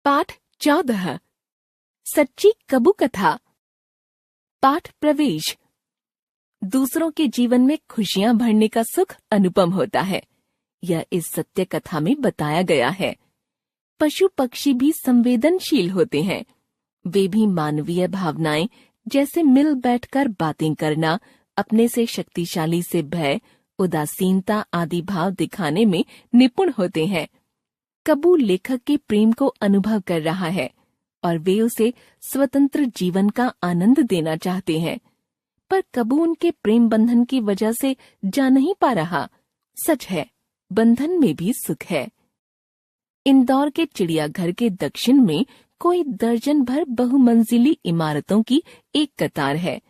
पाठ 14 सच्ची कबू कथा। पाठ प्रवेश। दूसरों के जीवन में खुशियां भरने का सुख अनुपम होता है, यह इस सत्य कथा में बताया गया है। पशु पक्षी भी संवेदनशील होते हैं। वे भी मानवीय भावनाएं जैसे मिल बैठकर बातें करना, अपने से शक्तिशाली से भय, उदासीनता आदि भाव दिखाने में निपुण होते हैं। कबू लेखक के प्रेम को अनुभव कर रहा है और वे उसे स्वतंत्र जीवन का आनंद देना चाहते हैं, पर कबू उनके प्रेम बंधन की वजह से जा नहीं पा रहा। सच है, बंधन में भी सुख है। इंदौर के चिड़ियाघर के दक्षिण में कोई दर्जन भर बहुमंजिली इमारतों की एक कतार है।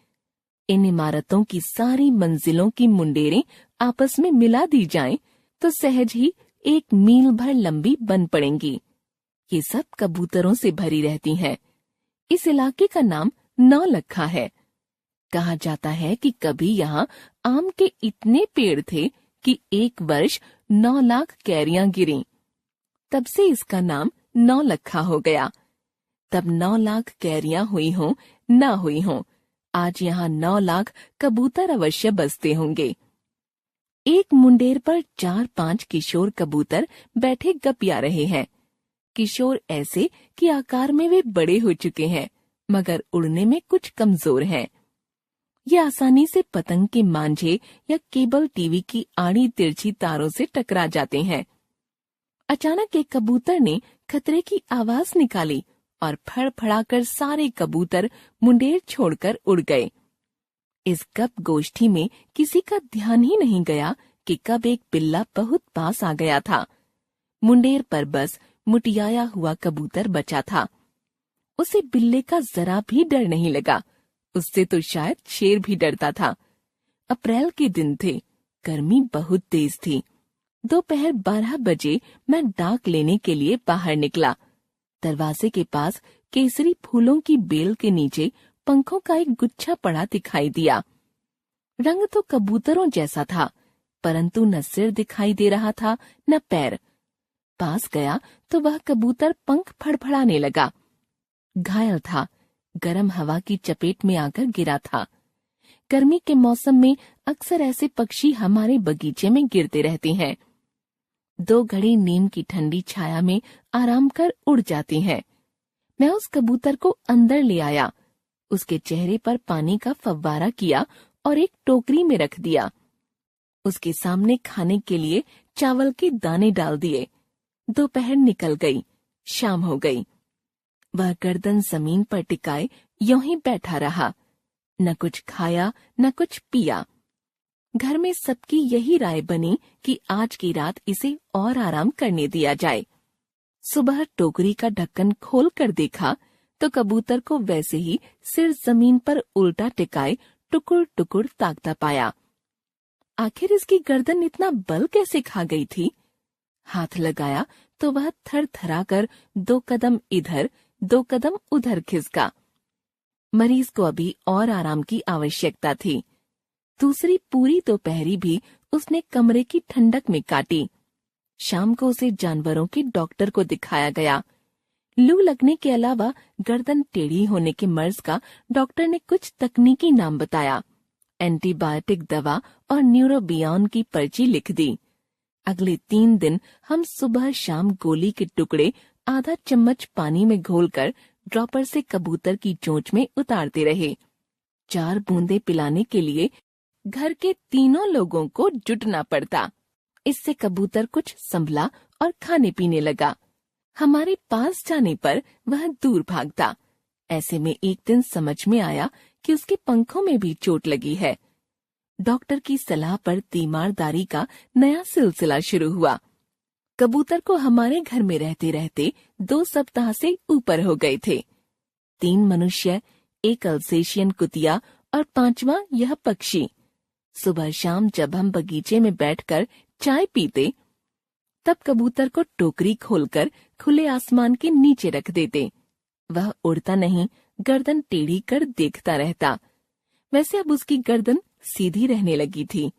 इन इमारतों की सारी मंजिलों की मुंडेरें आपस में मिला दी जाएं तो सहज ही 1 मील भर लंबी बन पड़ेंगी। ये सब कबूतरों से भरी रहती हैं। इस इलाके का नाम नौलखा है। कहा जाता है कि कभी यहाँ आम के इतने पेड़ थे कि एक वर्ष 9 लाख कैरियां गिरीं। तब से इसका नाम नौलखा हो गया। तब 9 लाख कैरियां हुई हों न हुई हों, आज यहाँ 9 लाख कबूतर अवश्य बसते होंगे। एक मुंडेर पर 4-5 किशोर कबूतर बैठे गपिया रहे हैं। किशोर ऐसे कि आकार में वे बड़े हो चुके हैं, मगर उड़ने में कुछ कमजोर हैं। ये आसानी से पतंग के मांझे या केबल टीवी की आड़ी तिरछी तारों से टकरा जाते हैं। अचानक एक कबूतर ने खतरे की आवाज निकाली और फड़फड़ाकर सारे कबूतर मुंडेर छोड़कर उड़ गए। इस गप गोष्ठी में किसी का ध्यान ही नहीं गया कि कब एक बिल्ला बहुत पास आ गया था। मुंडेर पर बस मुटियाया हुआ कबूतर बचा था। उसे बिल्ले का जरा भी डर नहीं लगा। उससे तो शायद शेर भी डरता था। अप्रैल के दिन थे, गर्मी बहुत तेज थी। दोपहर 12 बजे मैं डाक लेने के लिए बाहर निकला। दरवाजे के पास केसरी फूलों की बेल के नीचे पंखों का एक गुच्छा पड़ा दिखाई दिया। रंग तो कबूतरों जैसा था, परंतु न सिर दिखाई दे रहा था न पैर। पास गया तो वह कबूतर पंख फड़फड़ाने लगा। घायल था, गर्म हवा की चपेट में आकर गिरा था। गर्मी के मौसम में अक्सर ऐसे पक्षी हमारे बगीचे में गिरते रहते हैं। 2 घड़ी नीम की ठंडी छाया में आराम कर उड़ जाते हैं। मैं उस कबूतर को अंदर ले आया, उसके चेहरे पर पानी का फव्वारा किया और एक टोकरी में रख दिया। उसके सामने खाने के लिए चावल के दाने डाल दिए। दोपहर निकल गई, शाम हो गई। वह गर्दन जमीन पर टिकाए यूं ही बैठा रहा, न कुछ खाया न कुछ पिया। घर में सबकी यही राय बनी कि आज की रात इसे और आराम करने दिया जाए। सुबह टोकरी का ढक्कन खोल कर देखा तो कबूतर को वैसे ही सिर जमीन पर उल्टा टिकाए टुकुर टुकुर ताकता पाया। आखिर इसकी गर्दन इतना बल कैसे खा गई थी? हाथ लगाया तो वह थरथराकर 2 कदम इधर 2 कदम उधर खिसका। मरीज को अभी और आराम की आवश्यकता थी। दूसरी पूरी दोपहरी भी उसने कमरे की ठंडक में काटी। शाम को उसे जानवरों के डॉक्टर को दिखाया गया। लू लगने के अलावा गर्दन टेढ़ी होने के मर्ज का डॉक्टर ने कुछ तकनीकी नाम बताया। एंटीबायोटिक दवा और न्यूरोबियॉन की पर्ची लिख दी। अगले 3 दिन हम सुबह शाम गोली के टुकड़े आधा चम्मच पानी में घोलकर ड्रॉपर से कबूतर की चोंच में उतारते रहे। 4 बूंदे पिलाने के लिए घर के तीनों लोगों को जुटना पड़ता। इससे कबूतर कुछ संभला और खाने पीने लगा। हमारे पास जाने पर वह दूर भागता। ऐसे में एक दिन समझ में आया कि उसके पंखों में भी चोट लगी है। डॉक्टर की सलाह पर तीमारदारी का नया सिलसिला शुरू हुआ। कबूतर को हमारे घर में रहते रहते 2 सप्ताह से ऊपर हो गए थे। 3 मनुष्य, 1 अल्सेशियन कुतिया और 5वां यह पक्षी। सुबह शाम जब हम बगीचे में बैठकर चाय पीते, तब कबूतर को टोकरी खोलकर खुले आसमान के नीचे रख देते। वह उड़ता नहीं, गर्दन टेढ़ी कर देखता रहता। वैसे अब उसकी गर्दन सीधी रहने लगी थी।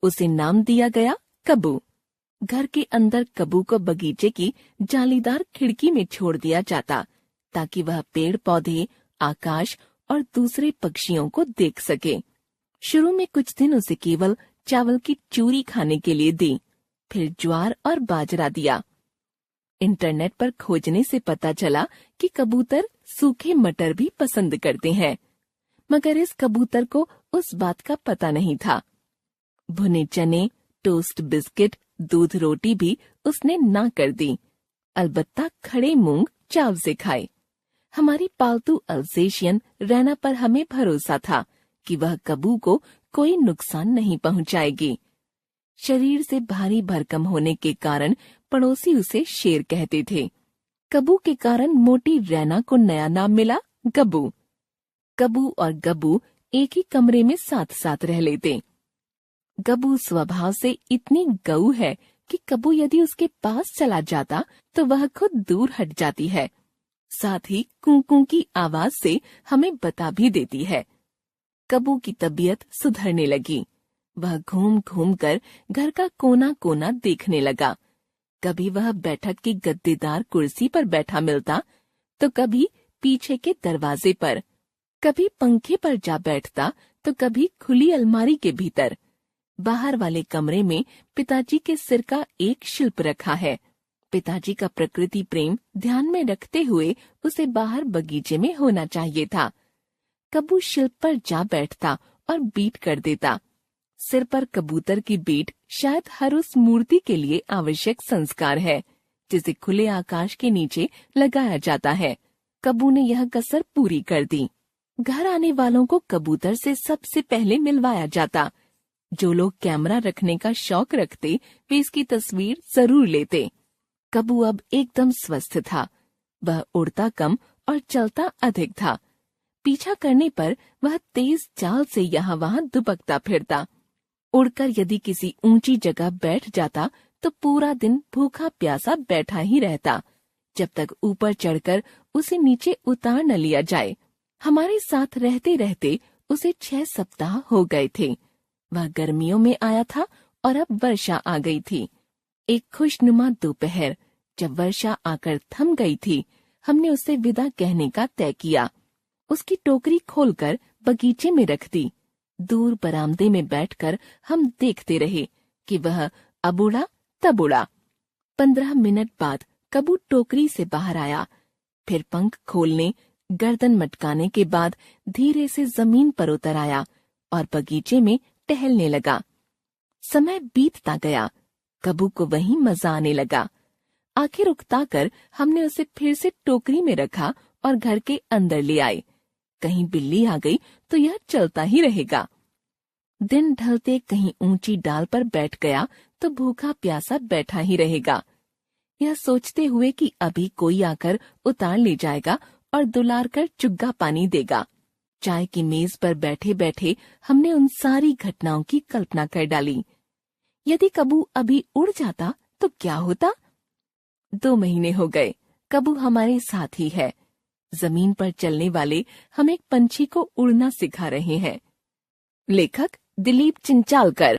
उसे नाम दिया गया कबू। घर के अंदर कबू को बगीचे की जालीदार खिड़की में छोड़ दिया जाता ताकि वह पेड़ पौधे, आकाश और दूसरे पक्षियों को देख सके। शुरू में कुछ दिन उसे केवल चावल की चूरी खाने के लिए दी, फिर ज्वार और बाजरा दिया। इंटरनेट पर खोजने से पता चला कि कबूतर सूखे मटर भी पसंद करते हैं, मगर इस कबूतर को उस बात का पता नहीं था। भुने चने, टोस्ट बिस्किट, दूध रोटी भी उसने ना कर दी। अलबत्ता खड़े मूंग चाव से खाए। हमारी पालतू अल्सेशियन रैना पर हमें भरोसा था कि वह कबू को कोई नुकसान नहीं पहुंचाएगी। शरीर से भारी भरकम होने के कारण पड़ोसी उसे शेर कहते थे। कबू के कारण मोटी रैना को नया नाम मिला, गबू। कबू और गबू एक ही कमरे में साथ साथ रह लेते। गबू स्वभाव से इतनी गऊ है कि कबू यदि उसके पास चला जाता तो वह खुद दूर हट जाती है। साथ ही कूं-कूं की आवाज से हमें बता भी देती है। कबू की तबीयत सुधरने लगी। वह घूम घूम कर घर का कोना कोना देखने लगा। कभी वह बैठक की गद्देदार कुर्सी पर बैठा मिलता तो कभी पीछे के दरवाजे पर, कभी पंखे पर जा बैठता तो कभी खुली अलमारी के भीतर। बाहर वाले कमरे में पिताजी के सिर का एक शिल्प रखा है। पिताजी का प्रकृति प्रेम ध्यान में रखते हुए उसे बाहर बगीचे में होना चाहिए था। कबू शिल्प पर जा बैठता और बीट कर देता। सिर पर कबूतर की बीट शायद हर उस मूर्ति के लिए आवश्यक संस्कार है जिसे खुले आकाश के नीचे लगाया जाता है। कबू ने यह कसर पूरी कर दी। घर आने वालों को कबूतर से सबसे पहले मिलवाया जाता। जो लोग कैमरा रखने का शौक रखते वे इसकी तस्वीर जरूर लेते। कबू अब एकदम स्वस्थ था। वह उड़ता कम और चलता अधिक था। पीछा करने पर वह तेज चाल से यहाँ वहाँ दुबकता फिरता। उड़कर यदि किसी ऊंची जगह बैठ जाता तो पूरा दिन भूखा प्यासा बैठा ही रहता जब तक ऊपर चढ़कर उसे नीचे उतार न लिया जाए। हमारे साथ रहते रहते उसे 6 सप्ताह हो गए थे। वह गर्मियों में आया था और अब वर्षा आ गई थी। एक खुशनुमा दोपहर जब वर्षा आकर थम गई थी, हमने उसे विदा कहने का तय किया। उसकी टोकरी खोलकर बगीचे में रख दी। दूर बरामदे में बैठकर हम देखते रहे कि वह अब उड़ा तब उड़ा। 15 मिनट बाद कबू टोकरी से बाहर आया। फिर पंख खोलने, गर्दन मटकाने के बाद धीरे से जमीन पर उतर आया और बगीचे में टहलने लगा। समय बीतता गया। कबू को वहीं मजा आने लगा। आखिर उकताकर हमने उसे फिर से टोकरी में रखा और घर के अंदर ले आए। कहीं बिल्ली आ गई तो यह चलता ही रहेगा। दिन ढलते कहीं ऊंची डाल पर बैठ गया तो भूखा प्यासा बैठा ही रहेगा, यह सोचते हुए कि अभी कोई आकर उतार ले जाएगा और दुलार कर चुग्गा पानी देगा। चाय की मेज पर बैठे बैठे हमने उन सारी घटनाओं की कल्पना कर डाली। यदि कबू अभी उड़ जाता तो क्या होता? 2 महीने हो गए, कबू हमारे साथ ही है। जमीन पर चलने वाले हम एक पंछी को उड़ना सिखा रहे हैं। लेखक दिलीप चिंचालकर।